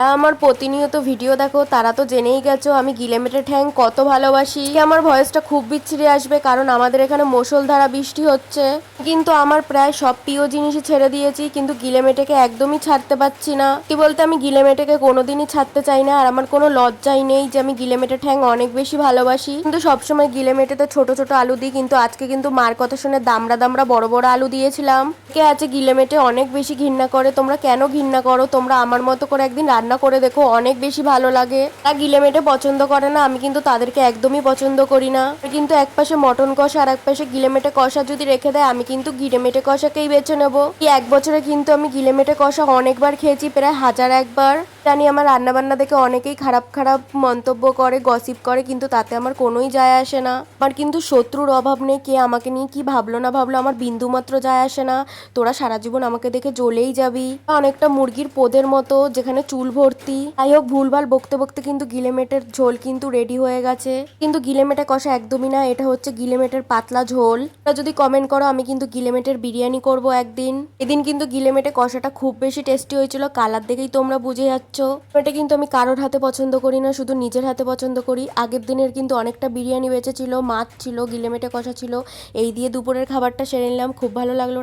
আমার প্রতিনিয়ত ভিডিও দেখো তারা তো জেনেই গেছো আমি গিলেমেটে ঠ্যাং কত ভালোবাসি। আমার ভয়েসটা খুব বিচ্ছিরি আসবে কারণ আমাদের এখানে মুষলধারা বৃষ্টি হচ্ছে, কিন্তু আমার প্রায় সব প্রিয় জিনিসই ছেড়ে দিয়েছি, কিন্তু গিলেমেটেকে একদমই ছাড়তে পারছি না। কি বলতে আমি গিলেমেটেকে কোনোদিনই ছাড়তে চাই না, আর আমার কোনো লজ্জাই নেই যে আমি গিলেমেটে ঠ্যাং অনেক বেশি ভালোবাসি। কিন্তু সবসময় গিলেমেটেতে ছোট ছোট আলু দিই, কিন্তু আজকে কিন্তু মার কথা শুনে দামড়া দামড়া বড় বড় আলু দিয়েছিলাম। কে আছে গিলেমেটে অনেক বেশি ঘৃণা করে, তোমরা কেন ঘৃণা করো? তোমরা আমার মতো করে একদিন রান্না করে দেখো, অনেক বেশি ভালো লাগে। তা গিলেমেটে পছন্দ করে না, আমি কিন্তু তাদেরকে একদমই পছন্দ করি না। কিন্তু এক পাশে মটন কষা আর এক পাশে গিলেমেটে কষা যদি রেখে দেয়, আমি কিন্তু গিলেমেটে কষাকেই বেছে নেবো। এই এক বছরে কিন্তু আমি গিলেমেটে কষা অনেকবার খেয়েছি, প্রায় 1001বার। জানি আমার রান্না বান্না দেখে অনেকেই খারাপ খারাপ মন্তব্য করে, গসিপ করে, কিন্তু তাতে আমার কোনোই যায় আসে না। আমার কিন্তু শত্রুর অভাব নেই, কে আমাকে নিয়ে কি ভাবলো না ভাবলো আমার বিন্দুমাত্র যায় আসে না। তোরা সারা জীবন আমাকে দেখে জ্বলেই যাবি, অনেকটা মুরগির পোদের মতো যেখানে চুল ভর্তি। যাই হোক, ভুলভাল বকতে বকতে কিন্তু গিলেমেটের ঝোল কিন্তু রেডি হয়ে গেছে। কিন্তু গিলেমেটে কষা একদমই না, এটা হচ্ছে গিলেমেটের পাতলা ঝোল। তোমরা যদি কমেন্ট করো আমি কিন্তু গিলেমেটের বিরিয়ানি করব একদিন। এদিন কিন্তু গিলেমেটে কষাটা খুব বেশি টেস্টি হয়েছিল, কালার দেখেই তোমরা বুঝে যাচ্ছ। এটা কিন্তু আমি কারোর হাতে পছন্দ করি না, শুধু নিজের হাতে পছন্দ করি। আগের দিনের কিন্তু অনেকটা বিরিয়ানি বেঁচে ছিল, মাছ ছিল, গিলেমেটে কষা ছিল, এই দিয়ে দুপুরের খাবারটা সেরে নিলাম। খুব ভালো লাগলো।